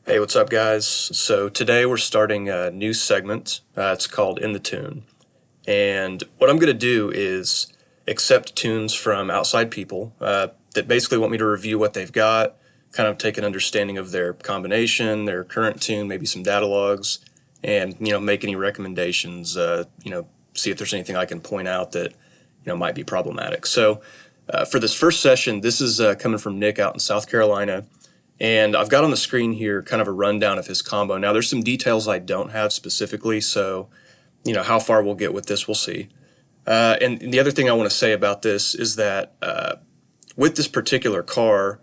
Hey, what's up, guys? So today we're starting a new segment. It's called In the Tune. And what I'm going to do is accept tunes from outside people that basically want me to review what they've got, kind of take an understanding of their combination, their current tune, maybe some data logs, and, make any recommendations, see if there's anything I can point out that, might be problematic. So for this first session, this is coming from Nick out in South Carolina. And I've got on the screen here kind of a rundown of his combo. Now, there's some details I don't have specifically, so, how far we'll get with this, we'll see. And the other thing I want to say about this is that with this particular car,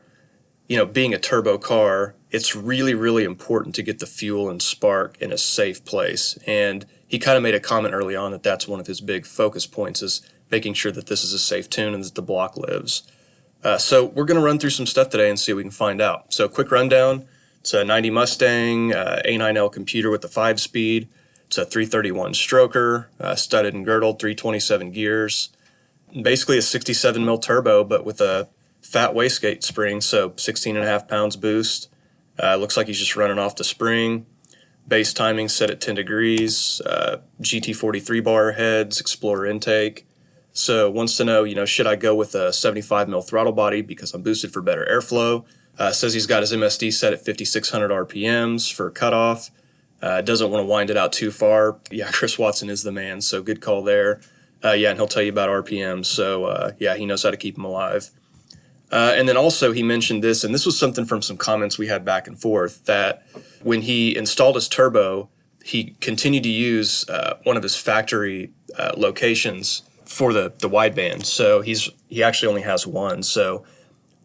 being a turbo car, it's really, really important to get the fuel and spark in a safe place. And he kind of made a comment early on that that's one of his big focus points, is making sure that this is a safe tune and that the block lives. So we're going to run through some stuff today and see what we can find out. So quick rundown. It's a 90 Mustang, A9L computer with the 5-speed. It's a 331 stroker, studded and girdled, 327 gears. Basically a 67 mil turbo, but with a fat wastegate spring, so 16.5 pounds boost. Looks like he's just running off the spring. Base timing set at 10 degrees. GT43 bar heads, Explorer intake. So wants to know, should I go with a 75 mil throttle body because I'm boosted for better airflow? Says he's got his MSD set at 5,600 RPMs for cutoff. Doesn't want to wind it out too far. Yeah, Chris Watson is the man, so good call there. And he'll tell you about RPMs. So he knows how to keep them alive. And then also he mentioned this, and this was something from some comments we had back and forth, that when he installed his turbo, he continued to use one of his factory locations for the wideband. So he actually only has one. So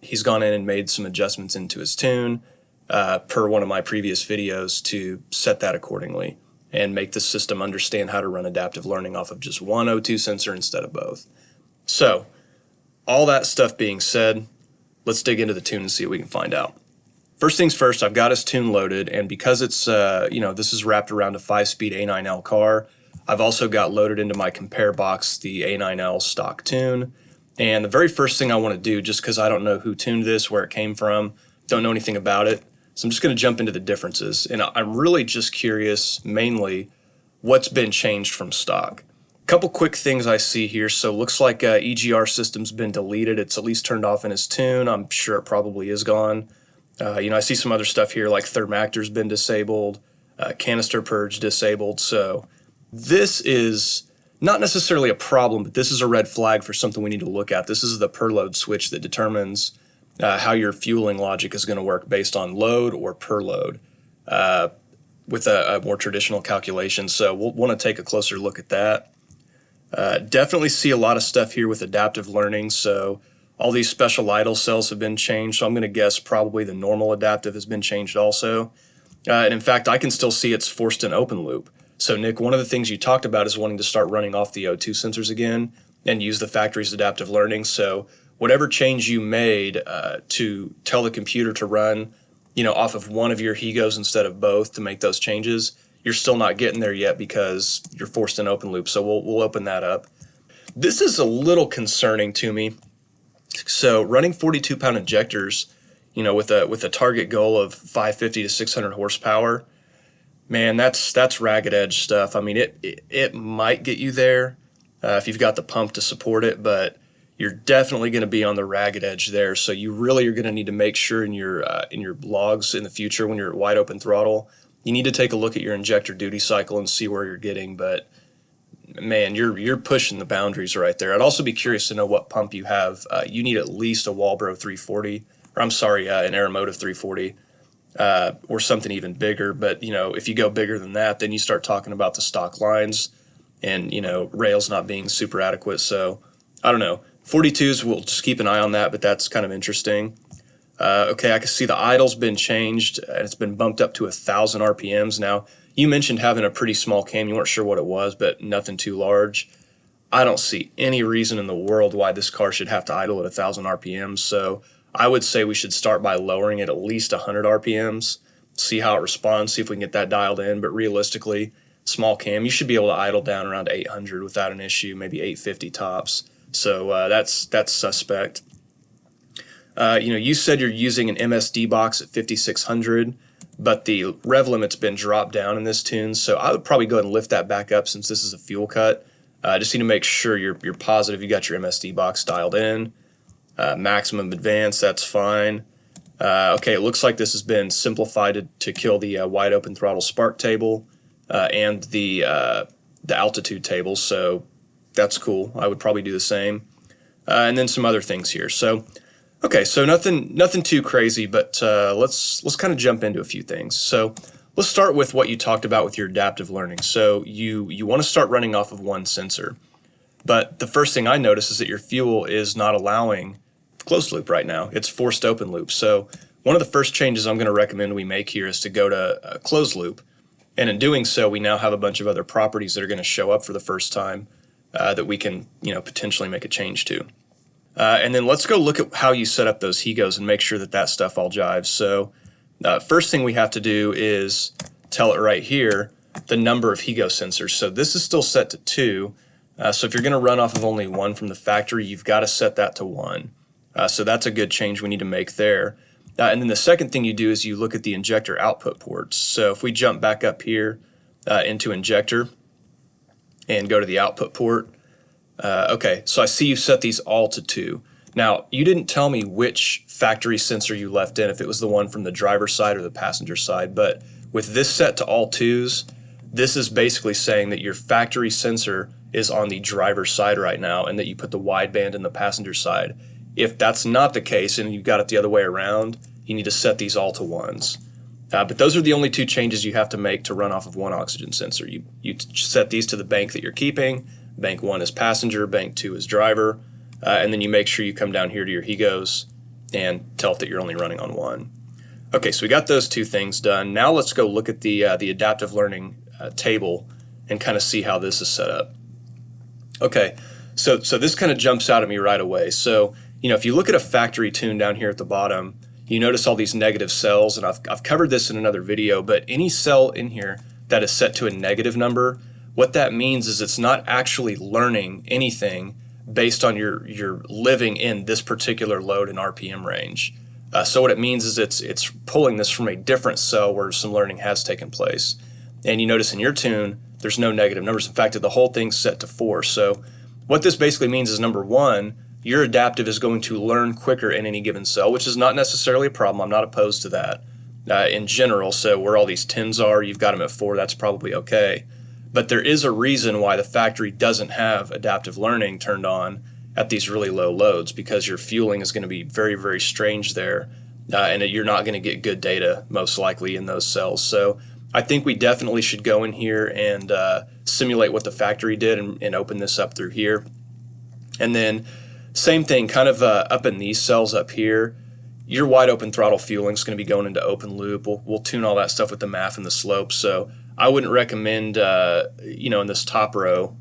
he's gone in and made some adjustments into his tune per one of my previous videos to set that accordingly and make the system understand how to run adaptive learning off of just one O2 sensor instead of both. So all that stuff being said, let's dig into the tune and see what we can find out. First things first, I've got his tune loaded, and because it's, this is wrapped around a 5-speed A9L car, I've also got loaded into my compare box the A9L stock tune. And the very first thing I want to do, just because I don't know who tuned this, where it came from, don't know anything about it, so I'm just going to jump into the differences. And I'm really just curious, mainly, what's been changed from stock. A couple quick things I see here. So it looks like EGR system's been deleted. It's at least turned off in his tune. I'm sure it probably is gone. I see some other stuff here, like thermactor's been disabled, canister purge disabled. So this is not necessarily a problem, but this is a red flag for something we need to look at. This is the per load switch that determines how your fueling logic is going to work based on load or per load with a more traditional calculation. So we'll want to take a closer look at that. Definitely see a lot of stuff here with adaptive learning. So all these special idle cells have been changed. So I'm going to guess probably the normal adaptive has been changed also. And in fact, I can still see it's forced in open loop. So Nick, one of the things you talked about is wanting to start running off the O2 sensors again and use the factory's adaptive learning. So whatever change you made to tell the computer to run, off of one of your Higos instead of both to make those changes, you're still not getting there yet because you're forced in open loop. So we'll open that up. This is a little concerning to me. So running 42-pound injectors, with a target goal of 550 to 600 horsepower, man, that's ragged edge stuff. I mean, it might get you there if you've got the pump to support it, but you're definitely going to be on the ragged edge there. So you really are going to need to make sure in your logs in the future when you're at wide open throttle, you need to take a look at your injector duty cycle and see where you're getting. But man, you're pushing the boundaries right there. I'd also be curious to know what pump you have. You need at least a Walbro 340, or I'm sorry, an Aeromotive 340. Or something even bigger. But, if you go bigger than that, then you start talking about the stock lines and, rails not being super adequate. So, I don't know. 42s, we'll just keep an eye on that, but that's kind of interesting. Okay, I can see the idle's been changed, and it's been bumped up to 1,000 RPMs. Now, you mentioned having a pretty small cam. You weren't sure what it was, but nothing too large. I don't see any reason in the world why this car should have to idle at 1,000 RPMs. So I would say we should start by lowering it at least 100 RPMs, see how it responds, see if we can get that dialed in. But realistically, small cam, you should be able to idle down around 800 without an issue, maybe 850 tops. So that's suspect. You said you're using an MSD box at 5600. but the rev limit's been dropped down in this tune, so I would probably go ahead and lift that back up since this is a fuel cut. Just need to make sure you're positive you got your MSD box dialed in. Maximum advance, that's fine. Okay, it looks like this has been simplified to kill the wide open throttle spark table and the altitude table, so that's cool. I would probably do the same. And then some other things here. So, okay, so nothing too crazy, but let's kind of jump into a few things. So let's start with what you talked about with your adaptive learning. So you want to start running off of one sensor, but the first thing I notice is that your fuel is not allowing closed loop right now. It's forced open loop. So one of the first changes I'm going to recommend we make here is to go to a closed loop. And in doing so, we now have a bunch of other properties that are going to show up for the first time that we can, potentially make a change to. And then let's go look at how you set up those HEGOs and make sure that that stuff all jives. So first thing we have to do is tell it right here the number of HEGO sensors. So this is still set to 2. So if you're going to run off of only 1 from the factory, you've got to set that to 1. So that's a good change we need to make there. And then the second thing you do is you look at the injector output ports. So if we jump back up here into injector and go to the output port, okay, so I see you set these all to 2. Now, you didn't tell me which factory sensor you left in, if it was the one from the driver's side or the passenger side, but with this set to all 2s, this is basically saying that your factory sensor is on the driver's side right now and that you put the wideband in the passenger side. If that's not the case and you've got it the other way around, you need to set these all to 1s. But those are the only 2 changes you have to make to run off of one oxygen sensor. You set these to the bank that you're keeping. Bank 1 is passenger, bank 2 is driver, and then you make sure you come down here to your HEGOs and tell it that you're only running on 1. Okay, so we got those 2 things done. Now let's go look at the adaptive learning table and kind of see how this is set up. Okay, so this kind of jumps out at me right away. So, if you look at a factory tune down here at the bottom, you notice all these negative cells, and I've covered this in another video, but any cell in here that is set to a negative number, what that means is it's not actually learning anything based on your living in this particular load and RPM range. So what it means is it's pulling this from a different cell where some learning has taken place. And you notice in your tune, there's no negative numbers. In fact, the whole thing's set to 4. So what this basically means is, number 1, your adaptive is going to learn quicker in any given cell, which is not necessarily a problem. I'm not opposed to that in general. So where all these 10s are, you've got them at 4, that's probably okay. But there is a reason why the factory doesn't have adaptive learning turned on at these really low loads, because your fueling is going to be very, very strange there, and you're not going to get good data most likely in those cells. So I think we definitely should go in here and simulate what the factory did and open this up through here. And then same thing, kind of up in these cells up here, your wide open throttle fueling is going to be going into open loop. We'll tune all that stuff with the MAF and the slope. So I wouldn't recommend, in this top row,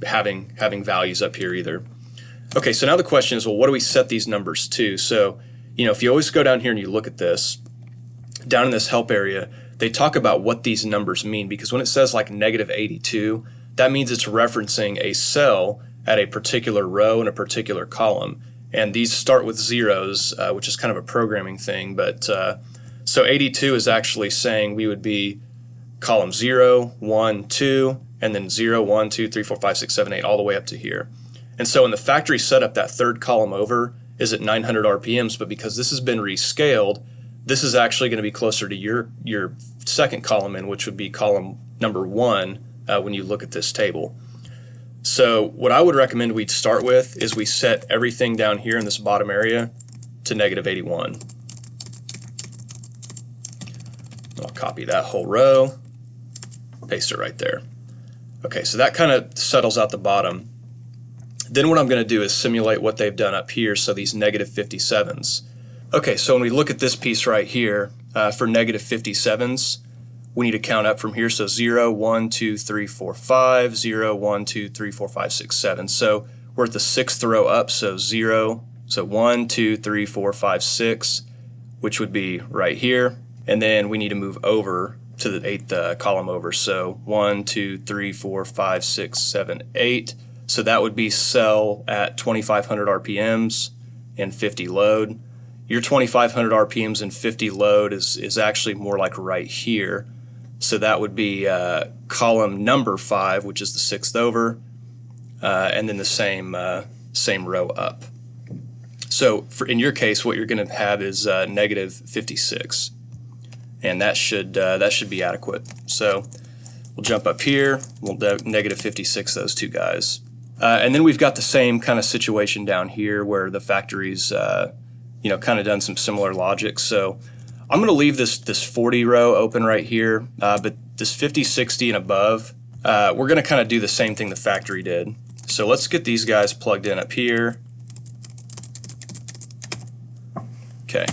having values up here either. Okay, so now the question is, well, what do we set these numbers to? So, if you always go down here and you look at this, down in this help area, they talk about what these numbers mean, because when it says like -82, that means it's referencing a cell at a particular row and a particular column. And these start with zeros, which is kind of a programming thing. But so 82 is actually saying we would be column 0, 1, 2, and then 0, 1, 2, 3, 4, 5, 6, 7, 8, all the way up to here. And so in the factory setup, that third column over is at 900 RPMs, but because this has been rescaled, this is actually going to be closer to your second column in, which would be column number 1 when you look at this table. So what I would recommend we'd start with is we set everything down here in this bottom area to -81. I'll copy that whole row, paste it right there. Okay, so that kind of settles out the bottom. Then what I'm going to do is simulate what they've done up here, so these -57s. Okay, so when we look at this piece right here, for -57s, we need to count up from here. So 0, 1, 2, 3, 4, 5, 0, 1, 2, 3, 4, 5, 6, 7. So we're at the 6th row up, so 0, so 1, 2, 3, 4, 5, 6, which would be right here. And then we need to move over to the 8th column over. So 1, 2, 3, 4, 5, 6, 7, 8. So that would be cell at 2,500 RPMs and 50 load. your 2,500 RPMs and 50 load is actually more like right here. So that would be column number 5, which is the 6th over, and then the same row up. So in your case, what you're going to have is negative 56, and that should be adequate. So we'll jump up here. We'll negative 56 those two guys, and then we've got the same kind of situation down here where the factory's kind of done some similar logic. So I'm going to leave this 40 row open right here, but this 50, 60, and above, we're going to kind of do the same thing the factory did. So let's get these guys plugged in up here. Okay,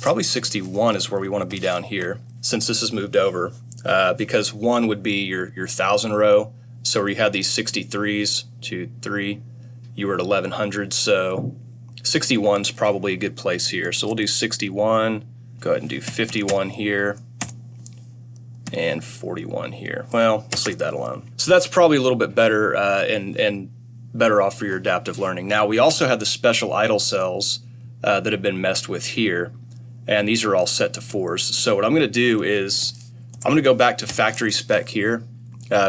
probably 61 is where we want to be down here, since this has moved over, because 1 would be your 1,000 row. So where you had these 63s, 2, 3, you were at 1,100, so 61 is probably a good place here. So we'll do 61, go ahead and do 51 here, and 41 here. Well, let's leave that alone. So that's probably a little bit better and better off for your adaptive learning. Now, we also have the special idle cells that have been messed with here, and these are all set to 4s. So what I'm going to do is I'm going to go back to factory spec here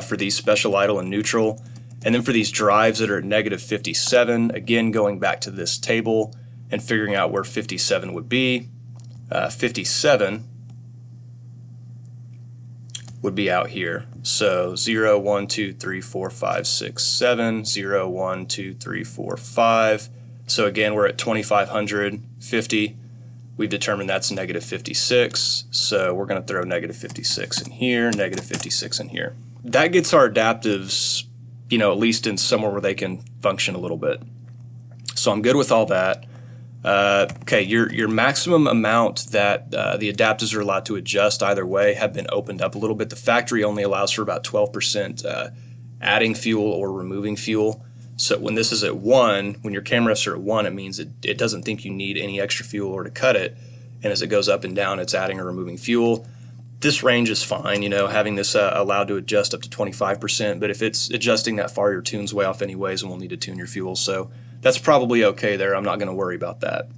for these special idle and neutral. And then for these drives that are at negative 57, again, going back to this table and figuring out where 57 would be. 57 would be out here. So 0, 1, 2, 3, 4, 5, 6, 7, 0, 1, 2, 3, 4, 5. So again, we're at 2,500, 50. We've determined that's negative 56. So we're going to throw negative 56 in here, negative 56 in here. That gets our adaptives, at least in somewhere where they can function a little bit. So I'm good with all that. Okay, your maximum amount that the adapters are allowed to adjust either way have been opened up a little bit. The factory only allows for about 12% adding fuel or removing fuel. So when this is at 1, when your camera refs are at 1, it means it doesn't think you need any extra fuel or to cut it. And as it goes up and down, it's adding or removing fuel. This range is fine, having this allowed to adjust up to 25%, but if it's adjusting that far, your tune's way off anyways, and we'll need to tune your fuel. So that's probably okay there. I'm not going to worry about that.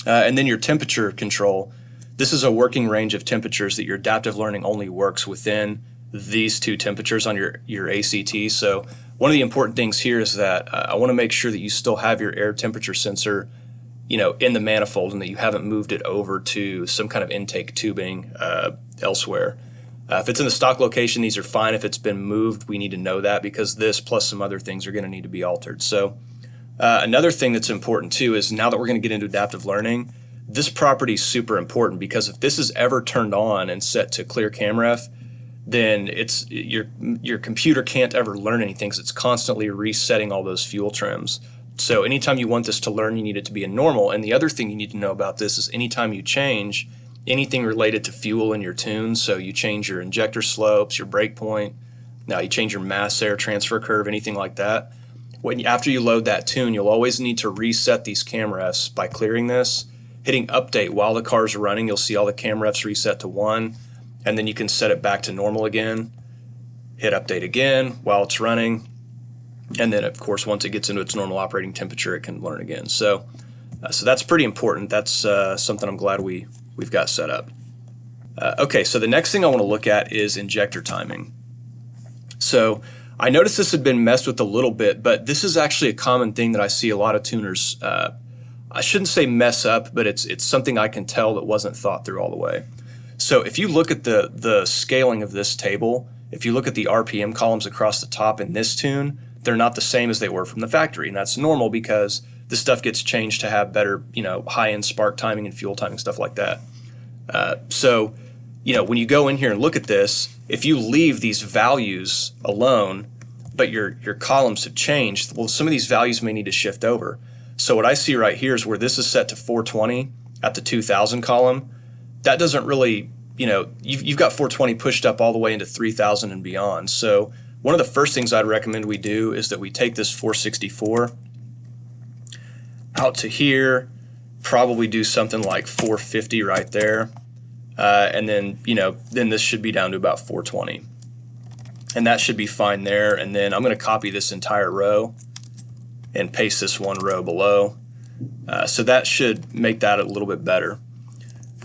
And then your temperature control. This is a working range of temperatures that your adaptive learning only works within these 2 temperatures on your ACT. So one of the important things here is that I want to make sure that you still have your air temperature sensor in the manifold and that you haven't moved it over to some kind of intake tubing elsewhere. If it's in the stock location, these are fine. If it's been moved, we need to know that because this plus some other things are going to need to be altered. So another thing that's important too is now that we're going to get into adaptive learning, this property is super important because if this is ever turned on and set to clear CamRef, then it's your computer can't ever learn anything because it's constantly resetting all those fuel trims. So anytime you want this to learn, you need it to be in normal. And the other thing you need to know about this is anytime you change anything related to fuel in your tune, so you change your injector slopes, your breakpoint, now you change your mass air transfer curve, anything like that, after you load that tune, you'll always need to reset these CamRefs by clearing this, hitting update while the car's running. You'll see all the CamRefs reset to 1, and then you can set it back to normal again, hit update again while it's running, and then of course once it gets into its normal operating temperature it can learn again. So that's pretty important. That's something I'm glad we've got set up. Okay, so the next thing I want to look at is injector timing. So I noticed this had been messed with a little bit, but this is actually a common thing that I see a lot of tuners, I shouldn't say mess up, but it's something I can tell that wasn't thought through all the way. So if you look at the scaling of this table, if you look at the RPM columns across the top in this tune, they're not the same as they were from the factory, and that's normal because this stuff gets changed to have better, high-end spark timing and fuel timing, stuff like that. So, when you go in here and look at this, if you leave these values alone, but your columns have changed, well, some of these values may need to shift over. So what I see right here is where this is set to 420 at the 2000 column. That doesn't really, you've got 420 pushed up all the way into 3000 and beyond. So one of the first things I'd recommend we do is that we take this 464 out to here, probably do something like 450 right there. And then, then this should be down to about 420. And that should be fine there. And then I'm going to copy this entire row and paste this one row below. So that should make that a little bit better.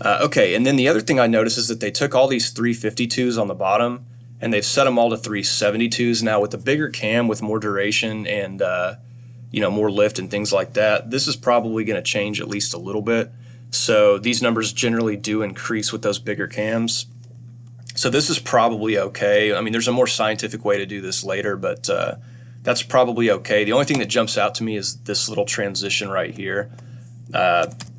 Okay, and then the other thing I noticed is that they took all these 352s on the bottom and they've set them all to 372s. Now with the bigger cam with more duration and more lift and things like that, this is probably going to change at least a little bit. So these numbers generally do increase with those bigger cams. So this is probably okay. I mean, there's a more scientific way to do this later, but that's probably okay. The only thing that jumps out to me is this little transition right here.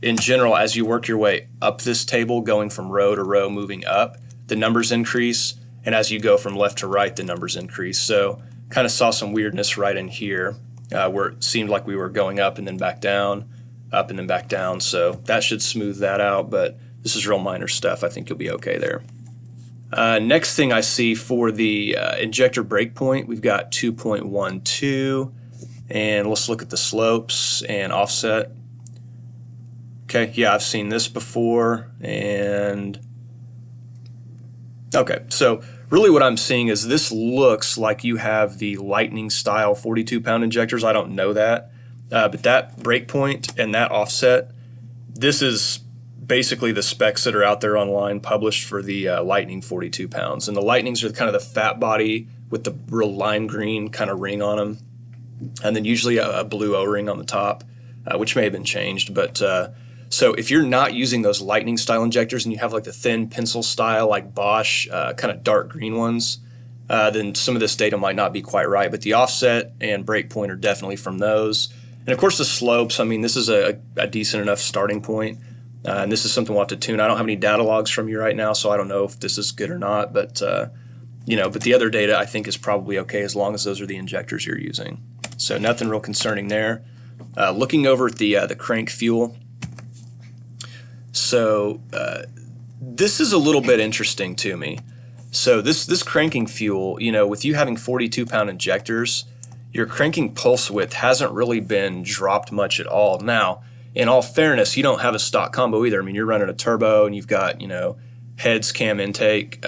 In general, as you work your way up this table, going from row to row, moving up, the numbers increase, and as you go from left to right, the numbers increase. So kind of saw some weirdness right in here where it seemed like we were going up and then back down, up and then back down. So that should smooth that out, but this is real minor stuff. I think you'll be okay there. Next thing I see for the injector breakpoint, we've got 2.12, and let's look at the slopes and offset. Okay, yeah, I've seen this before, and okay, so really what I'm seeing is this looks like you have the Lightning style 42-pound injectors. I don't know that, but that breakpoint and that offset, this is basically the specs that are out there online published for the Lightning 42 pounds. And the Lightnings are kind of the fat body with the real lime green kind of ring on them, and then usually a blue O-ring on the top, which may have been changed, but so if you're not using those Lightning style injectors and you have like the thin pencil style like Bosch kind of dark green ones, then some of this data might not be quite right. But the offset and breakpoint are definitely from those. And of course the slopes, I mean, this is a decent enough starting point. And this is something we'll have to tune. I don't have any data logs from you right now, so I don't know if this is good or not. But but the other data I think is probably okay as long as those are the injectors you're using. So nothing real concerning there. Looking over at the crank fuel. So this is a little bit interesting to me. So this cranking fuel, with you having 42-pound injectors, your cranking pulse width hasn't really been dropped much at all. Now, in all fairness, you don't have a stock combo either. I mean, you're running a turbo and you've got, heads, cam intake.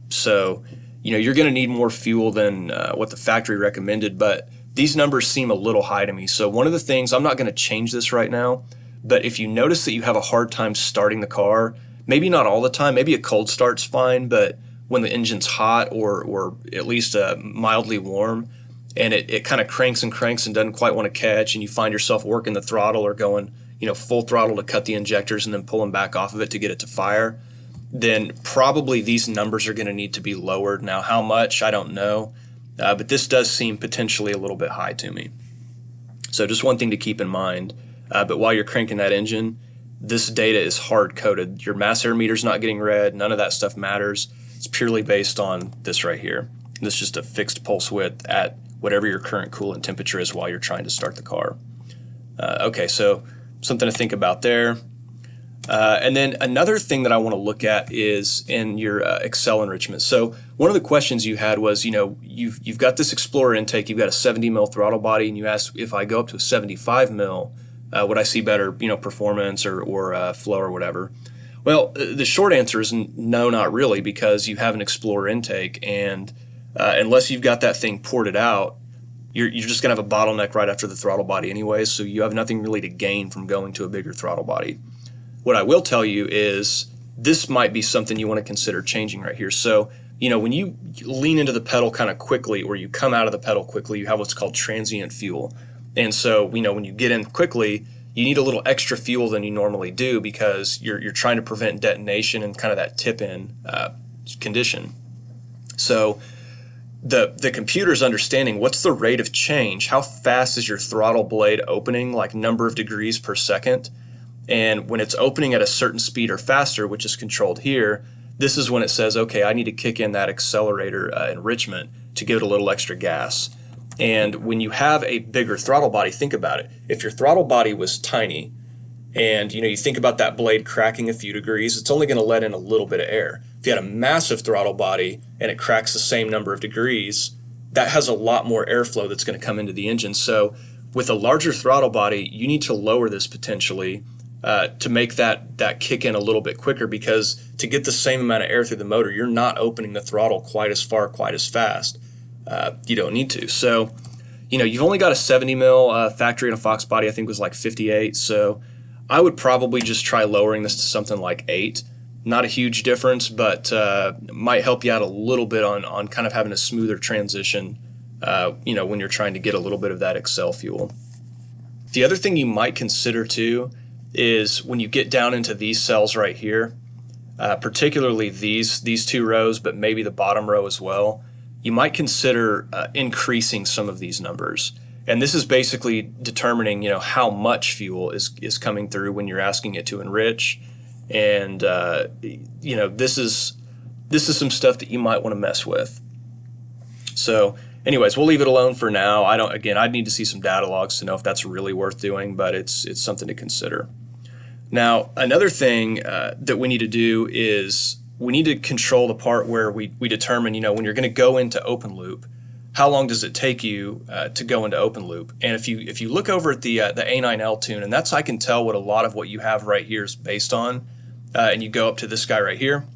So, you're going to need more fuel than what the factory recommended, but these numbers seem a little high to me. So one of the things, I'm not going to change this right now, but if you notice that you have a hard time starting the car, maybe not all the time, maybe a cold start's fine, but when the engine's hot or at least mildly warm, and it kind of cranks and doesn't quite want to catch, and you find yourself working the throttle or going full throttle to cut the injectors and then pulling back off of it to get it to fire, then probably these numbers are going to need to be lowered. Now, how much, I don't know, but this does seem potentially a little bit high to me. So just one thing to keep in mind. But while you're cranking that engine, this data is hard-coded. Your mass air meter's not getting read. None of that stuff matters. It's purely based on this right here. This is just a fixed pulse width at whatever your current coolant temperature is while you're trying to start the car. Okay, so something to think about there. And then another thing that I want to look at is in your Excel enrichment. So one of the questions you had was, you've got this Explorer intake, you've got a 70 mil throttle body, and you asked if I go up to a 75 mil, would I see better, performance or flow or whatever? Well, the short answer is no, not really, because you have an Explorer intake, and unless you've got that thing ported out, you're just going to have a bottleneck right after the throttle body anyways, so you have nothing really to gain from going to a bigger throttle body. What I will tell you is this might be something you want to consider changing right here. So, when you lean into the pedal kind of quickly or you come out of the pedal quickly, you have what's called transient fuel. And so, when you get in quickly, you need a little extra fuel than you normally do because you're trying to prevent detonation and kind of that tip-in condition. So the computer's understanding what's the rate of change, how fast is your throttle blade opening, like number of degrees per second, and when it's opening at a certain speed or faster, which is controlled here, this is when it says, okay, I need to kick in that accelerator enrichment to give it a little extra gas. And when you have a bigger throttle body, think about it. If your throttle body was tiny and you think about that blade cracking a few degrees, it's only going to let in a little bit of air. If you had a massive throttle body and it cracks the same number of degrees, that has a lot more airflow that's going to come into the engine. So with a larger throttle body, you need to lower this potentially to make that kick in a little bit quicker, because to get the same amount of air through the motor, you're not opening the throttle quite as far, quite as fast. You don't need to. So, you've only got a 70 mil factory and a Fox body, I think was like 58. So I would probably just try lowering this to something like 8. Not a huge difference, but might help you out a little bit on kind of having a smoother transition, when you're trying to get a little bit of that Excel fuel. The other thing you might consider too is when you get down into these cells right here, particularly these 2 rows, but maybe the bottom row as well, you might consider increasing some of these numbers. And this is basically determining, how much fuel is coming through when you're asking it to enrich. And this is some stuff that you might want to mess with. So anyways, we'll leave it alone for now. I'd need to see some data logs to know if that's really worth doing, but it's something to consider. Now, another thing that we need to do is we need to control the part where we determine, when you're going to go into open loop, how long does it take you to go into open loop? And if you look over at the A9L tune, and I can tell what a lot of what you have right here is based on, and you go up to this guy right here,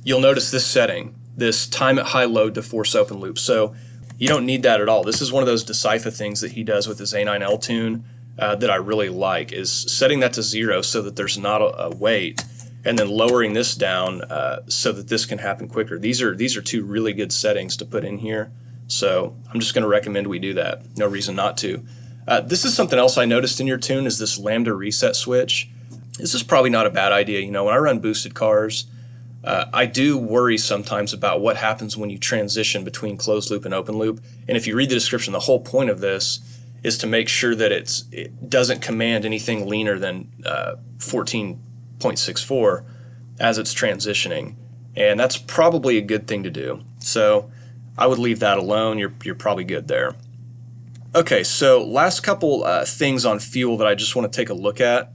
you'll notice this setting, this time at high load to force open loop. So you don't need that at all. This is one of those decipher things that he does with his A9L tune that I really like, is setting that to 0 so that there's not a wait, and then lowering this down so that this can happen quicker. These are 2 really good settings to put in here. So I'm just going to recommend we do that. No reason not to. This is something else I noticed in your tune, is this Lambda reset switch. This is probably not a bad idea. When I run boosted cars, I do worry sometimes about what happens when you transition between closed loop and open loop. And if you read the description, the whole point of this is to make sure that it doesn't command anything leaner than 14.64 as it's transitioning. And that's probably a good thing to do. So I would leave that alone. You're probably good there. Okay, so last couple things on fuel that I just want to take a look at.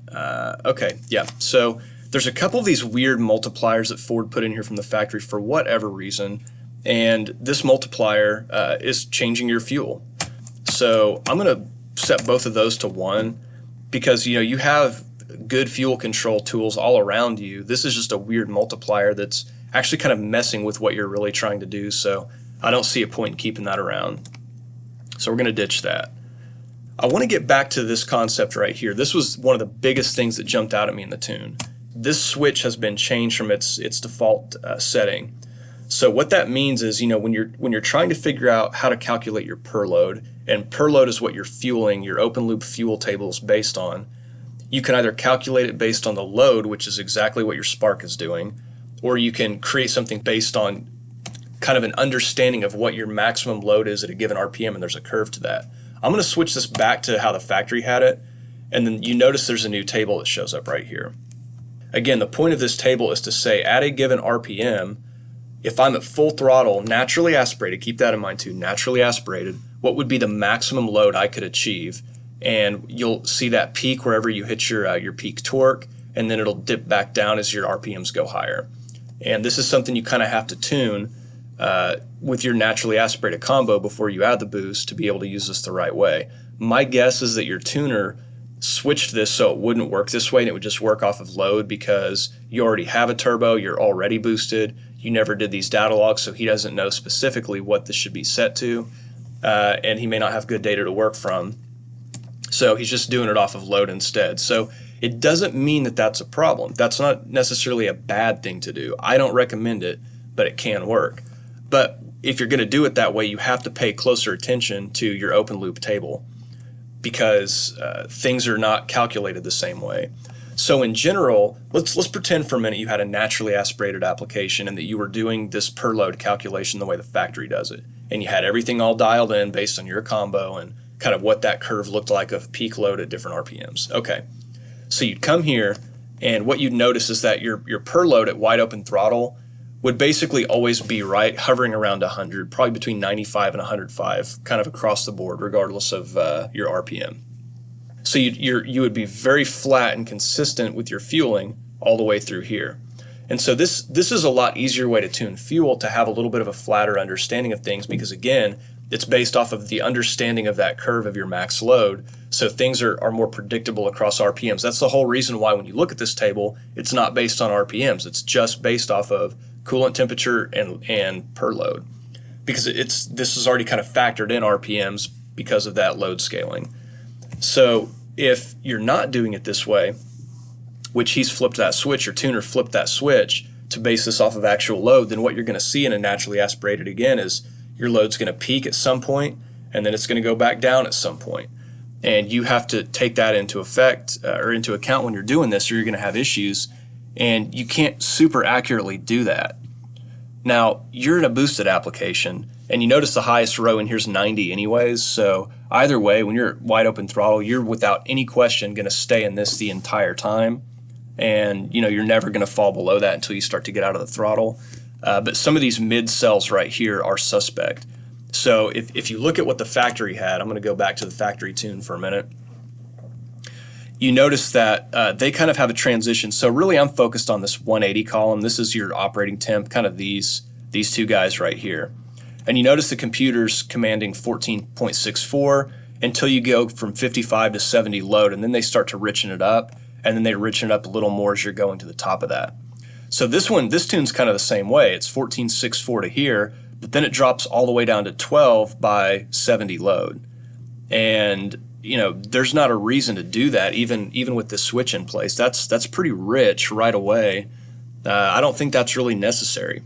So there's a couple of these weird multipliers that Ford put in here from the factory for whatever reason, and this multiplier is changing your fuel. So I'm going to set both of those to 1 because you have good fuel control tools all around you. This is just a weird multiplier that's actually kind of messing with what you're really trying to do, so I don't see a point in keeping that around. So we're going to ditch that. I want to get back to this concept right here. This was one of the biggest things that jumped out at me in the tune. This switch has been changed from its default setting. So what that means is, when you're trying to figure out how to calculate your per load, and per load is what you're fueling, your open loop fuel table is based on, you can either calculate it based on the load, which is exactly what your spark is doing, or you can create something based on kind of an understanding of what your maximum load is at a given RPM, and there's a curve to that. I'm going to switch this back to how the factory had it, and then you notice there's a new table that shows up right here. Again, the point of this table is to say at a given RPM, if I'm at full throttle, naturally aspirated, keep that in mind too, naturally aspirated, what would be the maximum load I could achieve? And you'll see that peak wherever you hit your peak torque, and then it'll dip back down as your RPMs go higher. And this is something you kind of have to tune with your naturally aspirated combo before you add the boost to be able to use this the right way. My guess is that your tuner switched this so it wouldn't work this way and it would just work off of load because you already have a turbo, you're already boosted, you never did these data logs, so he doesn't know specifically what this should be set to, and he may not have good data to work from. So he's just doing it off of load instead. So it doesn't mean that that's a problem. That's not necessarily a bad thing to do. I don't recommend it, but it can work. But if you're going to do it that way, you have to pay closer attention to your open loop table because things are not calculated the same way. So in general, let's pretend for a minute you had a naturally aspirated application and that you were doing this per load calculation the way the factory does it. And you had everything all dialed in based on your combo and kind of what that curve looked like of peak load at different RPMs. Okay, so you'd come here and what you'd notice is that your per load at wide open throttle would basically always be right, hovering around 100, probably between 95 and 105, kind of across the board, regardless of your RPM. So you would be very flat and consistent with your fueling all the way through here. And so this is a lot easier way to tune fuel, to have a little bit of a flatter understanding of things, because again, it's based off of the understanding of that curve of your max load. So things are more predictable across RPMs. That's the whole reason why when you look at this table, it's not based on RPMs. It's just based off of coolant temperature and per load. because this is already kind of factored in RPMs because of that load scaling. So if you're not doing it this way, which he's flipped that switch, or tuner flipped that switch to base this off of actual load, then what you're going to see in a naturally aspirated again is your load's going to peak at some point, and then it's going to go back down at some point. And you have to take that into into account when you're doing this, or you're going to have issues, and you can't super accurately do that. Now, you're in a boosted application, and you notice the highest row in here's 90 anyways, so either way, when you're at wide open throttle, you're without any question going to stay in this the entire time, and you're never going to fall below that until you start to get out of the throttle. But some of these mid cells right here are suspect. So if you look at what the factory had, I'm going to go back to the factory tune for a minute. You notice that they kind of have a transition. So really I'm focused on this 180 column. This is your operating temp, kind of these two guys right here. And you notice the computer's commanding 14.64 until you go from 55 to 70 load, and then they start to richen it up, and then they richen it up a little more as you're going to the top of that. So this tune's kind of the same way. It's 14.64 to here, but then it drops all the way down to 12 by 70 load. And there's not a reason to do that, even with this switch in place. That's pretty rich right away. I don't think that's really necessary.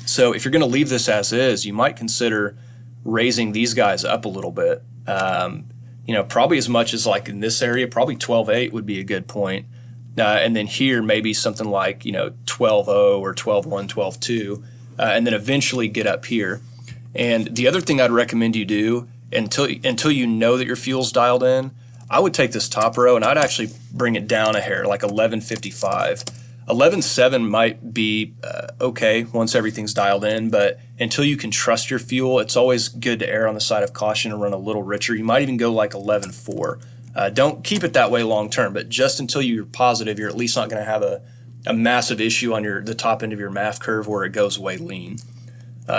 So if you're going to leave this as is, you might consider raising these guys up a little bit. Probably as much as like in this area, probably 12.8 would be a good point. And then here maybe something like 12.0 or 12.1, 12.2, and then eventually get up here. And the other thing I'd recommend you do until you know that your fuel's dialed in, I would take this top row and I'd actually bring it down a hair, like 11.55. 11.7 might be okay once everything's dialed in, but until you can trust your fuel, it's always good to err on the side of caution and run a little richer. You might even go like 11.4. Don't keep it that way long term, but just until you're positive, you're at least not going to have a massive issue on the top end of your MAF curve where it goes way lean.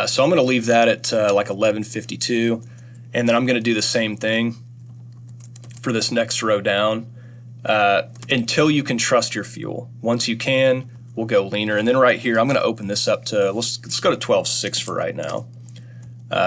So I'm going to leave that at like 11.52, and then I'm going to do the same thing for this next row down. Until you can trust your fuel. Once you can, we'll go leaner. And then right here, I'm going to open this up to, let's go to 12.6 for right now.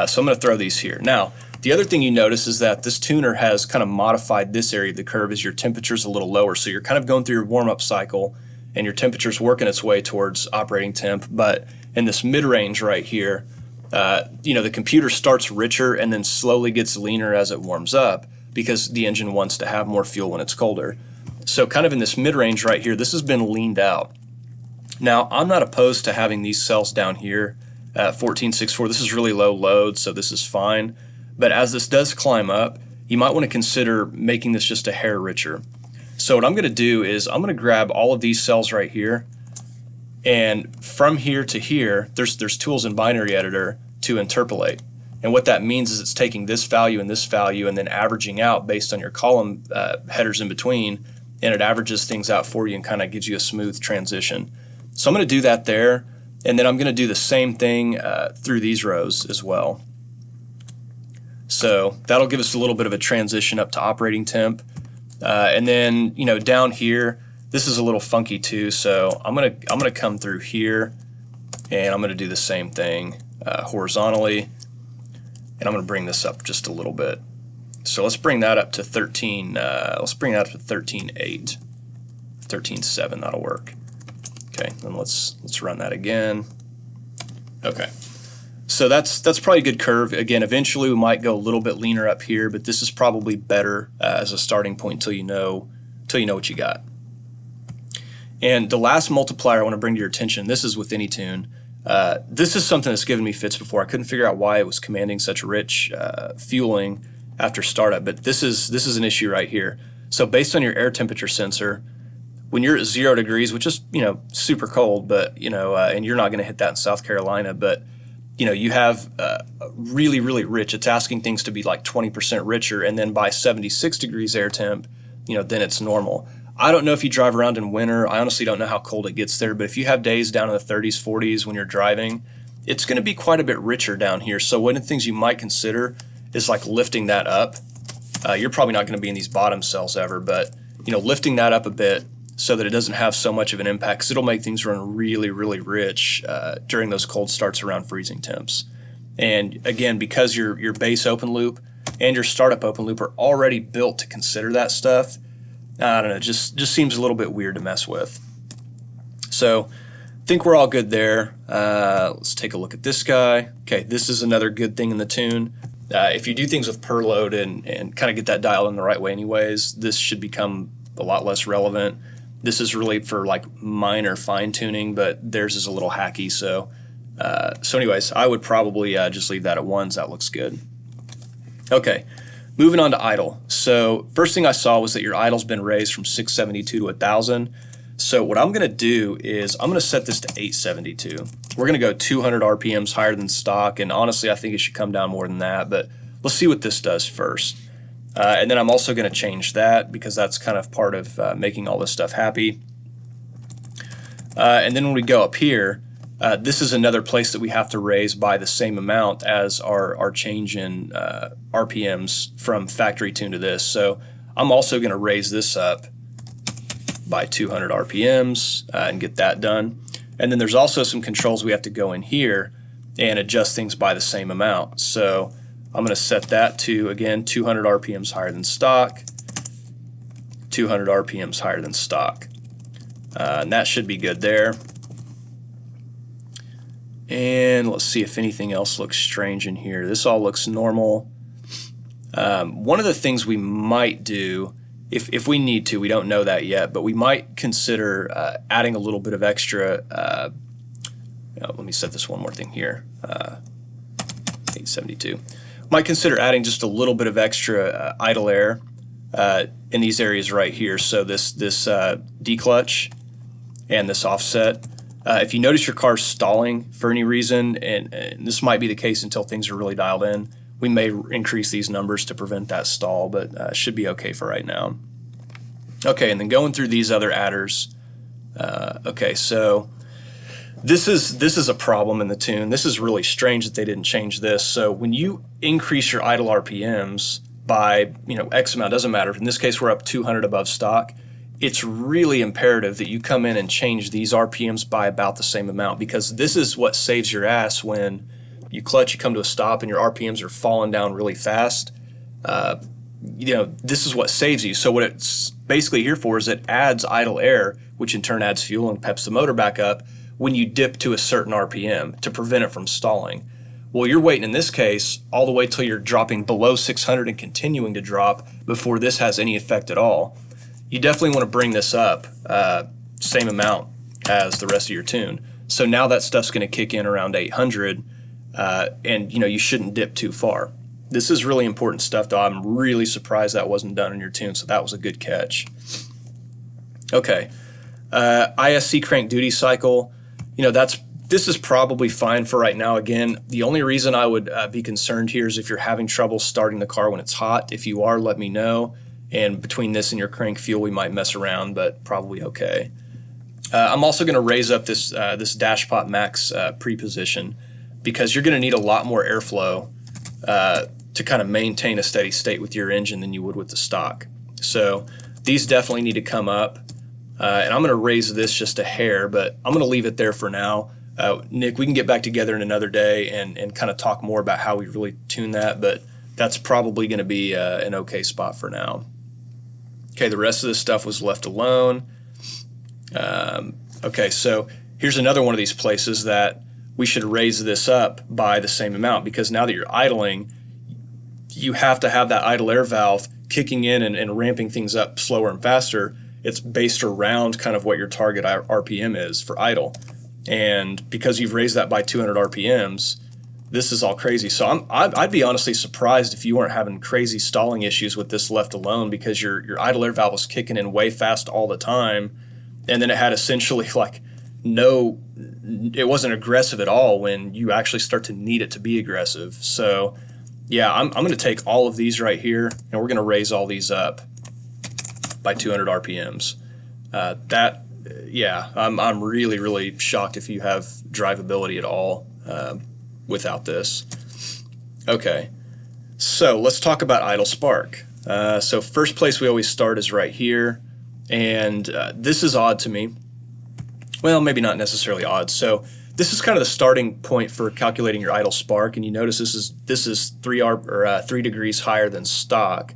So I'm going to throw these here. Now, the other thing you notice is that this tuner has kind of modified this area of the curve as your temperature's a little lower. So you're kind of going through your warm-up cycle, and your temperature's working its way towards operating temp. But in this mid-range right here, the computer starts richer and then slowly gets leaner as it warms up, because the engine wants to have more fuel when it's colder. So kind of in this mid-range right here, this has been leaned out. Now, I'm not opposed to having these cells down here at 14.64. This is really low load, so this is fine. But as this does climb up, you might want to consider making this just a hair richer. So what I'm going to do is I'm going to grab all of these cells right here, and from here to here, there's tools in binary editor to interpolate. And what that means is it's taking this value and then averaging out based on your column headers in between, and it averages things out for you and kind of gives you a smooth transition. So I'm going to do that there, and then I'm going to do the same thing through these rows as well. So that'll give us a little bit of a transition up to operating temp. And then down here, this is a little funky too. So I'm gonna come through here, and I'm gonna do the same thing horizontally. And I'm going to bring this up just a little bit. So let's bring that up to 13. Let's bring that up to 13.8, 13.7. That'll work. Okay, then let's run that again. Okay, so that's probably a good curve. Again, eventually we might go a little bit leaner up here, but this is probably better as a starting point until you know what you got. And the last multiplier I want to bring to your attention. This is with any tune. This is something that's given me fits before. I couldn't figure out why it was commanding such rich fueling after startup, but this is an issue right here. So based on your air temperature sensor, when you're at 0 degrees, which is super cold, but and you're not going to hit that in South Carolina, but you have really rich. It's asking things to be like 20% richer, and then by 76 degrees air temp, then it's normal. I don't know if you drive around in winter. I honestly don't know how cold it gets there, but if you have days down in the 30s, 40s when you're driving, it's going to be quite a bit richer down here. So one of the things you might consider is like lifting that up. You're probably not going to be in these bottom cells ever, but lifting that up a bit so that it doesn't have so much of an impact, because it'll make things run really rich during those cold starts around freezing temps. And again, because your base open loop and your startup open loop are already built to consider that stuff, I don't know, just seems a little bit weird to mess with. So I think we're all good there. Let's take a look at this guy. Okay, this is another good thing in the tune. If you do things with per load and kind of get that dialed in the right way anyways, this should become a lot less relevant. This is really for like minor fine tuning, but theirs is a little hacky. So anyways, I would probably just leave that at 1s. That looks good. Okay, moving on to idle. So first thing I saw was that your idle's been raised from 672 to 1,000. So what I'm going to do is I'm going to set this to 872. We're going to go 200 RPMs higher than stock, and honestly I think it should come down more than that, but let's see what this does first. And then I'm also going to change that because that's kind of part of making all this stuff happy. And then when we go up here, this is another place that we have to raise by the same amount as our change in RPMs from factory tune to this. So I'm also going to raise this up by 200 RPMs and get that done. And then there's also some controls we have to go in here and adjust things by the same amount. So I'm going to set that to, again, 200 RPMs higher than stock, 200 RPMs higher than stock. And that should be good there. And let's see if anything else looks strange in here. This all looks normal. One of the things we might do, if we need to, we don't know that yet, but we might consider adding a little bit of extra, let me set this one more thing here, 872. Might consider adding just a little bit of extra idle air in these areas right here. So this declutch and this offset. If you notice your car's stalling for any reason, and this might be the case until things are really dialed in, we may increase these numbers to prevent that stall, but should be okay for right now. Okay, and then going through these other adders. Okay, so this is a problem in the tune. This is really strange that they didn't change this. So when you increase your idle RPMs by X amount, doesn't matter. In this case, we're up 200 above stock. It's really imperative that you come in and change these RPMs by about the same amount, because this is what saves your ass when you clutch, you come to a stop, and your RPMs are falling down really fast. This is what saves you. So what it's basically here for is it adds idle air, which in turn adds fuel and peps the motor back up when you dip to a certain RPM to prevent it from stalling. Well, you're waiting in this case all the way till you're dropping below 600 and continuing to drop before this has any effect at all. You definitely want to bring this up same amount as the rest of your tune. So now that stuff's going to kick in around 800, and you shouldn't dip too far. This is really important stuff, though. I'm really surprised that wasn't done in your tune, so that was a good catch. Okay, ISC crank duty cycle. This is probably fine for right now. Again, the only reason I would be concerned here is if you're having trouble starting the car when it's hot. If you are, let me know. And between this and your crank fuel, we might mess around, but probably okay. I'm also going to raise up this dash pot max pre-position, because you're going to need a lot more airflow to kind of maintain a steady state with your engine than you would with the stock. So these definitely need to come up, and I'm going to raise this just a hair, but I'm going to leave it there for now. Nick, we can get back together in another day and kind of talk more about how we really tune that, but that's probably going to be an okay spot for now. Okay, the rest of this stuff was left alone. Okay, so here's another one of these places that we should raise this up by the same amount, because now that you're idling, you have to have that idle air valve kicking in and ramping things up slower and faster. It's based around kind of what your target RPM is for idle. And because you've raised that by 200 RPMs, this is all crazy. So I'd be honestly surprised if you weren't having crazy stalling issues with this left alone, because your idle air valve was kicking in way fast all the time, and then it had essentially like it wasn't aggressive at all when you actually start to need it to be aggressive. So yeah, I'm going to take all of these right here, and we're going to raise all these up by 200 RPMs. I'm really, really shocked if you have drivability at all without this. Okay, so let's talk about idle spark. So first place we always start is right here, and this is odd to me. Well, maybe not necessarily odd. So this is kind of the starting point for calculating your idle spark, and you notice this is 3 degrees higher than stock,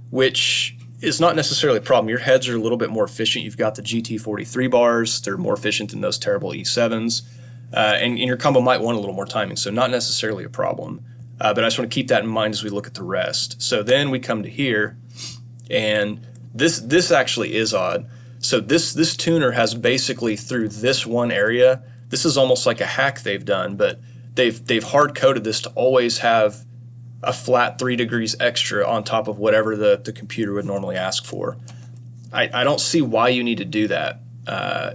which is not necessarily a problem. Your heads are a little bit more efficient. You've got the GT43 bars; they're more efficient than those terrible E7s, and your combo might want a little more timing, so not necessarily a problem. But I just want to keep that in mind as we look at the rest. So then we come to here, and this actually is odd. So this tuner has basically through this one area. This is almost like a hack they've done, but they've hard coded this to always have a flat 3 degrees extra on top of whatever the computer would normally ask for. I don't see why you need to do that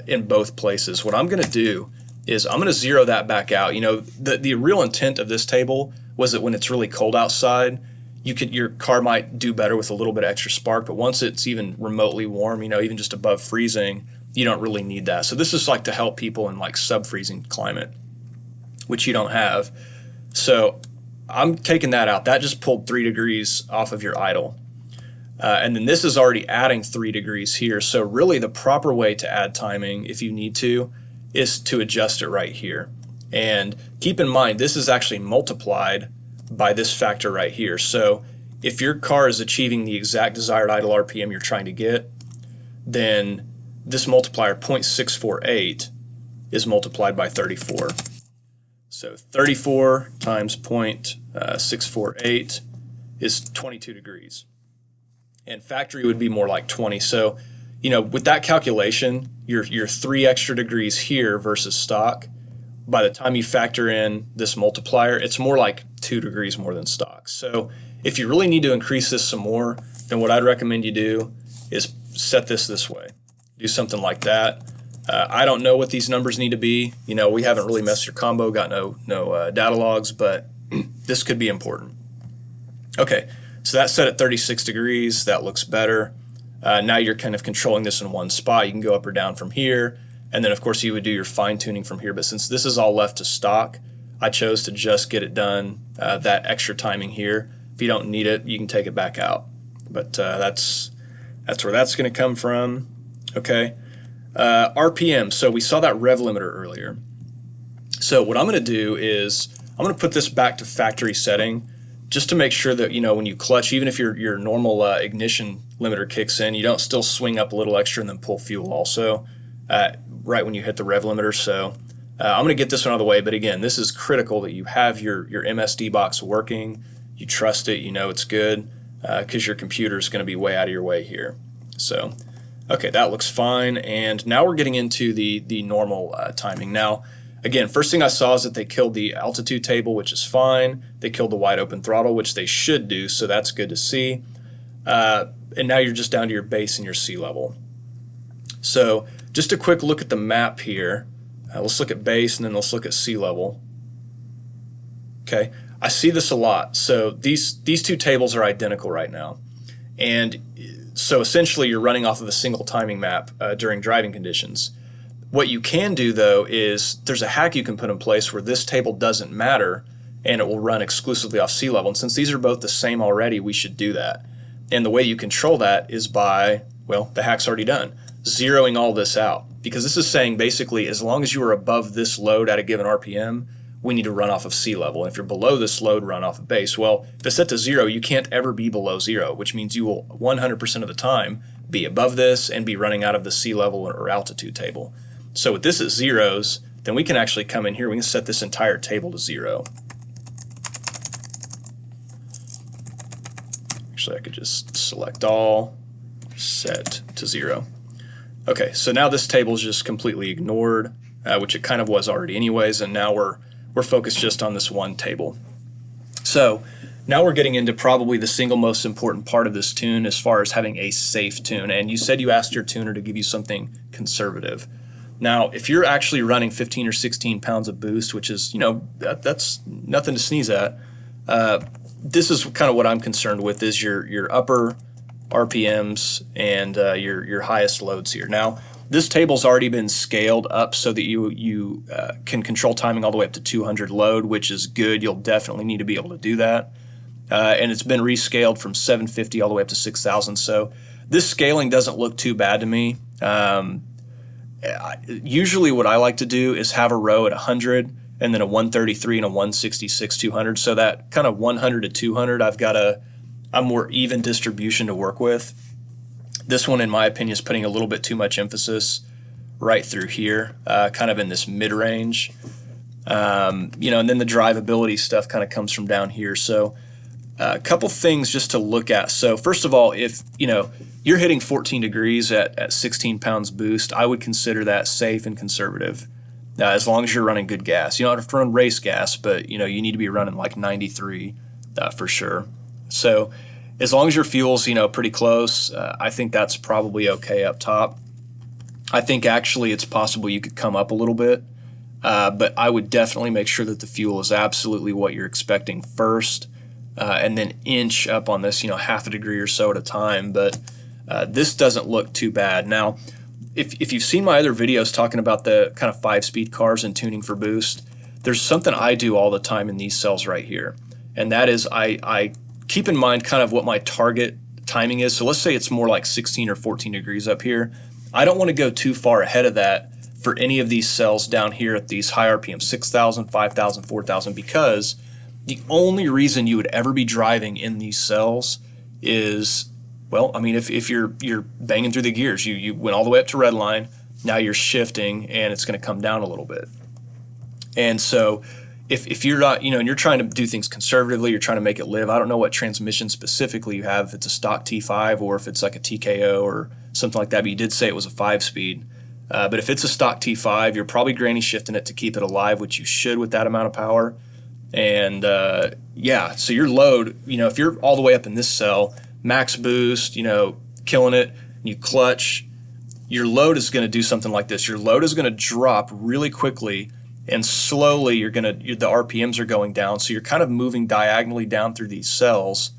in both places. What I'm going to do is I'm going to zero that back out. You know, the real intent of this table was that when it's really cold outside, your car might do better with a little bit of extra spark, but once it's even remotely warm, you know, even just above freezing, you don't really need that. So this is like to help people in like sub-freezing climate, which you don't have. So I'm taking that out. That just pulled 3 degrees off of your idle. And then this is already adding 3 degrees here. So really the proper way to add timing, if you need to, is to adjust it right here. And keep in mind, this is actually multiplied by this factor right here. So if your car is achieving the exact desired idle RPM you're trying to get, then this multiplier 0.648 is multiplied by 34. So 34 times 0.648 is 22 degrees. And factory would be more like 20. So, you know, with that calculation, you're 3 extra degrees here versus stock. By the time you factor in this multiplier, it's more like 2 degrees more than stock. So if you really need to increase this some more, then what I'd recommend you do is set this way. Do something like that. I don't know what these numbers need to be. You know, we haven't really messed your combo, got no data logs, but this could be important. Okay, so that's set at 36 degrees. That looks better. Now you're kind of controlling this in one spot. You can go up or down from here. And then, of course, you would do your fine-tuning from here. But since this is all left to stock, I chose to just get it done, that extra timing here. If you don't need it, you can take it back out. But that's where that's going to come from. Okay. RPM. So we saw that rev limiter earlier. So what I'm going to do is I'm going to put this back to factory setting just to make sure that, you know, when you clutch, even if your normal ignition limiter kicks in, you don't still swing up a little extra and then pull fuel also. Right when you hit the rev limiter. So I'm going to get this one out of the way, but again, this is critical that you have your MSD box working, you trust it, you know it's good, because your computer is going to be way out of your way here. So, okay, that looks fine, and now we're getting into the normal timing. Now, again, first thing I saw is that they killed the altitude table, which is fine. They killed the wide open throttle, which they should do, so that's good to see. And now you're just down to your base and your sea level. So just a quick look at the map here. Let's look at base and then let's look at sea level. Okay, I see this a lot. So these two tables are identical right now. And so essentially you're running off of a single timing map during driving conditions. What you can do though is there's a hack you can put in place where this table doesn't matter and it will run exclusively off sea level. And since these are both the same already, we should do that. And the way you control that is by, well, the hack's already done, zeroing all this out. Because this is saying basically as long as you are above this load at a given RPM, we need to run off of sea level. And if you're below this load, run off of base. Well, if it's set to 0, you can't ever be below 0, which means you will 100% of the time be above this and be running out of the sea level or altitude table. So with this at zeros, then we can actually come in here, we can set this entire table to 0. Actually, I could just select all, set to 0. Okay, so now this table is just completely ignored, which it kind of was already anyways, and now we're focused just on this one table. So now we're getting into probably the single most important part of this tune as far as having a safe tune. And you said you asked your tuner to give you something conservative. Now, if you're actually running 15 or 16 pounds of boost, which is, you know, that's nothing to sneeze at, this is kind of what I'm concerned with is your upper RPMs and your highest loads here. Now, this table's already been scaled up so that you can control timing all the way up to 200 load, which is good. You'll definitely need to be able to do that. And it's been rescaled from 750 all the way up to 6,000. So this scaling doesn't look too bad to me. Usually what I like to do is have a row at 100 and then a 133 and a 166 200. So that kind of 100 to 200, I've got a more even distribution to work with. This one, in my opinion, is putting a little bit too much emphasis right through here, kind of in this mid-range. And then the drivability stuff kind of comes from down here. So a couple things just to look at. So first of all, if you're hitting 14 degrees at 16 pounds boost, I would consider that safe and conservative. As long as you're running good gas. You don't have to run race gas, but you need to be running like 93 for sure. So as long as your fuel's pretty close, I think that's probably okay up top. I think actually it's possible you could come up a little bit, but I would definitely make sure that the fuel is absolutely what you're expecting first, and then inch up on this half a degree or so at a time. But this doesn't look too bad. Now, if you've seen my other videos talking about the kind of 5-speed cars and tuning for boost, there's something I do all the time in these cells right here, and that is I keep in mind kind of what my target timing is. So let's say it's more like 16 or 14 degrees up here. I don't want to go too far ahead of that for any of these cells down here at these high RPM, 6,000, 5,000, 4,000, because the only reason you would ever be driving in these cells is, well, I mean, if you're banging through the gears, you went all the way up to red line, now you're shifting and it's going to come down a little bit. And so if you're not, and you're trying to do things conservatively, you're trying to make it live. I don't know what transmission specifically you have, if it's a stock T5 or if it's like a TKO or something like that, but you did say it was a 5-speed. But if it's a stock T5, you're probably granny shifting it to keep it alive, which you should with that amount of power. And so your load, if you're all the way up in this cell, max boost, killing it, you clutch, your load is going to do something like this. Your load is going to drop really quickly, and slowly the RPMs are going down, so you're kind of moving diagonally down through these cells.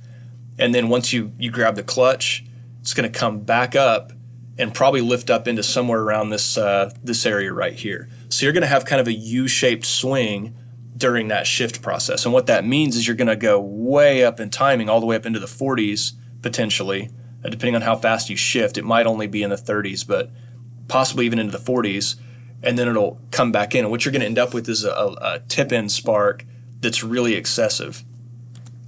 And then once you grab the clutch, it's going to come back up and probably lift up into somewhere around this area right here. So you're going to have kind of a U-shaped swing during that shift process. And what that means is you're going to go way up in timing, all the way up into the 40s potentially, depending on how fast you shift. It might only be in the 30s, but possibly even into the 40s. And then it'll come back in. And what you're going to end up with is a tip-in spark that's really excessive.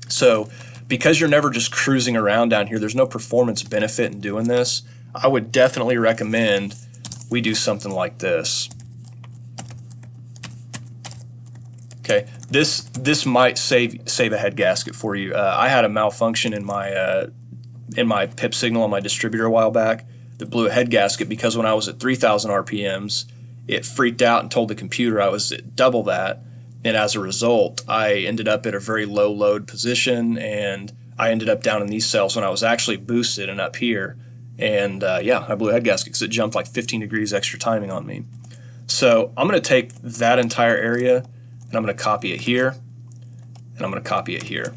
So because you're never just cruising around down here, there's no performance benefit in doing this. I would definitely recommend we do something like this. Okay, this might save a head gasket for you. I had a malfunction in my pip signal on my distributor a while back that blew a head gasket because when I was at 3,000 RPMs, it freaked out and told the computer I was at double that, and as a result, I ended up at a very low load position, and I ended up down in these cells when I was actually boosted and up here, and I blew a head gasket because it jumped like 15 degrees extra timing on me. So I'm going to take that entire area, and I'm going to copy it here, and I'm going to copy it here.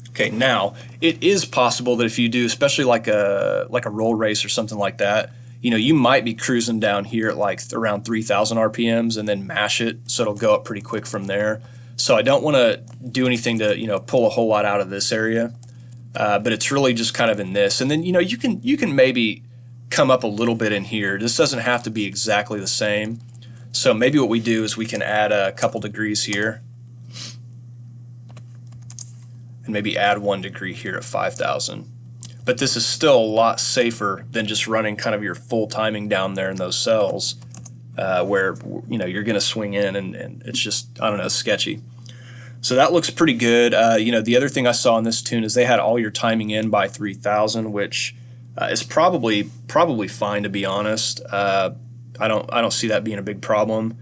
Okay, now it is possible that if you do, especially like a roll race or something like that, you might be cruising down here at like around 3,000 RPMs and then mash it, so it'll go up pretty quick from there. So I don't want to do anything to pull a whole lot out of this area, but it's really just kind of in this. And then you can maybe come up a little bit in here. This doesn't have to be exactly the same. So maybe what we do is we can add a couple degrees here, and maybe add 1 degree here at 5,000. But this is still a lot safer than just running kind of your full timing down there in those cells, where you're going to swing in and it's just, I don't know, sketchy. So that looks pretty good. The other thing I saw in this tune is they had all your timing in by 3,000, which is probably fine, to be honest. I don't see that being a big problem.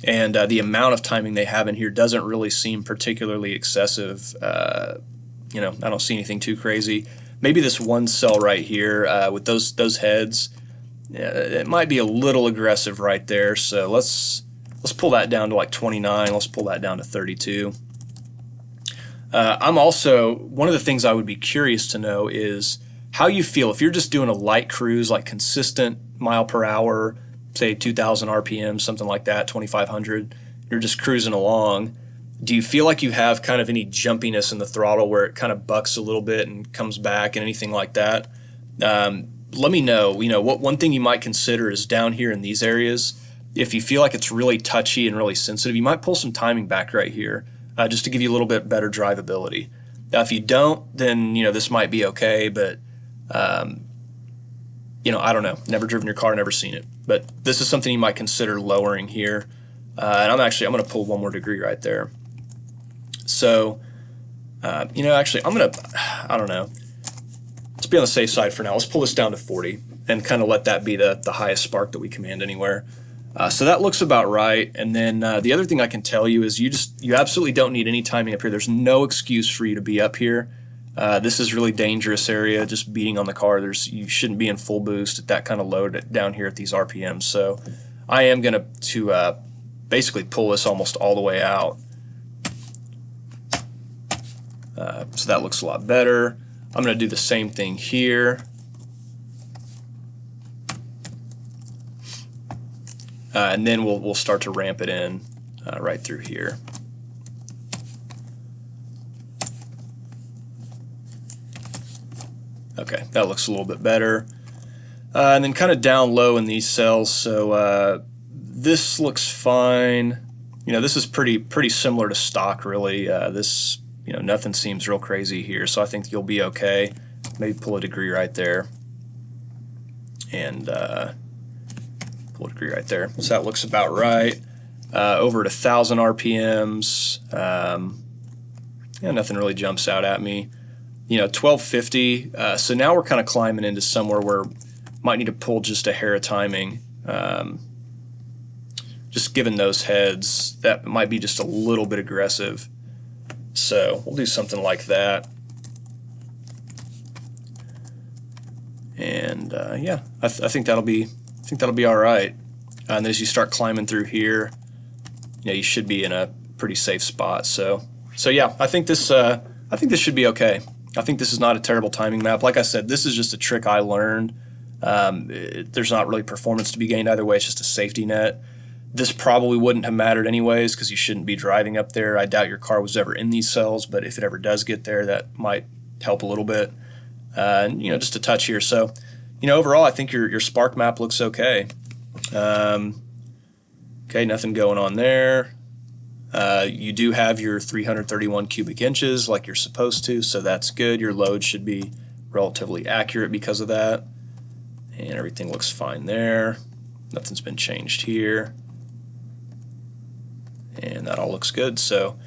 And the amount of timing they have in here doesn't really seem particularly excessive. I don't see anything too crazy. Maybe this one cell right here with those heads, it might be a little aggressive right there. So let's pull that down to like 29. Let's pull that down to 32. I'm also, one of the things I would be curious to know is how you feel if you're just doing a light cruise, like consistent mile per hour, say 2,000 RPM, something like that, 2,500. You're just cruising along. Do you feel like you have kind of any jumpiness in the throttle where it kind of bucks a little bit and comes back and anything like that? let me know, what one thing you might consider is down here in these areas, if you feel like it's really touchy and really sensitive, you might pull some timing back right here just to give you a little bit better drivability. Now, if you don't, then, this might be okay, but, I don't know. Never driven your car, never seen it. But this is something you might consider lowering here. And I'm going to pull one more degree right there. So, actually, I don't know. Let's be on the safe side for now. Let's pull this down to 40 and kind of let that be the highest spark that we command anywhere. So that looks about right. And then the other thing I can tell you is you absolutely don't need any timing up here. There's no excuse for you to be up here. This is really dangerous area, just beating on the car. You shouldn't be in full boost at that kind of load down here at these RPMs. So I am going to basically pull this almost all the way out. So that looks a lot better. I'm going to do the same thing here. And then we'll start to ramp it in right through here. Okay, that looks a little bit better. And then kind of down low in these cells. So this looks fine. This is pretty similar to stock, really. This, nothing seems real crazy here. So I think you'll be okay. Maybe pull a degree right there. And pull a degree right there. So that looks about right. Over at 1,000 RPMs, nothing really jumps out at me. 1250. So now we're kind of climbing into somewhere where might need to pull just a hair of timing. Just given those heads, that might be just a little bit aggressive. So we'll do something like that. And yeah, I think that'll be all right. And as you start climbing through here, you should be in a pretty safe spot. So yeah, I think this should be okay. I think this is not a terrible timing map. Like I said, this is just a trick I learned. There's not really performance to be gained either way. It's just a safety net. This probably wouldn't have mattered anyways because you shouldn't be driving up there. I doubt your car was ever in these cells, but if it ever does get there, that might help a little bit. Just a touch here. So, overall, I think your spark map looks okay. Okay, nothing going on there. You do have your 331 cubic inches like you're supposed to, so that's good. Your load should be relatively accurate because of that. And everything looks fine there. Nothing's been changed here. And that all looks good. So,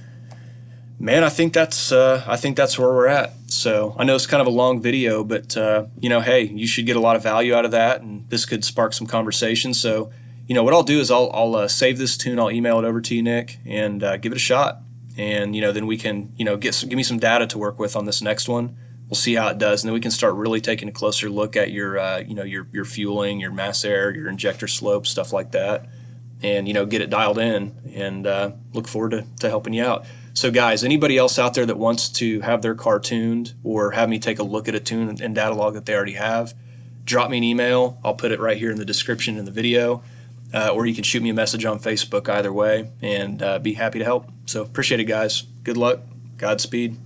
man, I think that's where we're at. So I know it's kind of a long video, but hey, you should get a lot of value out of that, and this could spark some conversation. So, what I'll do is I'll save this tune, I'll email it over to you, Nick, and give it a shot. And then we can give me some data to work with on this next one. We'll see how it does, and then we can start really taking a closer look at your your fueling, your mass air, your injector slope, stuff like that, and get it dialed in. And look forward to helping you out. So guys, anybody else out there that wants to have their car tuned or have me take a look at a tune and data log that they already have, drop me an email. I'll put it right here in the description in the video, or you can shoot me a message on Facebook either way, and be happy to help. So appreciate it, guys. Good luck. Godspeed.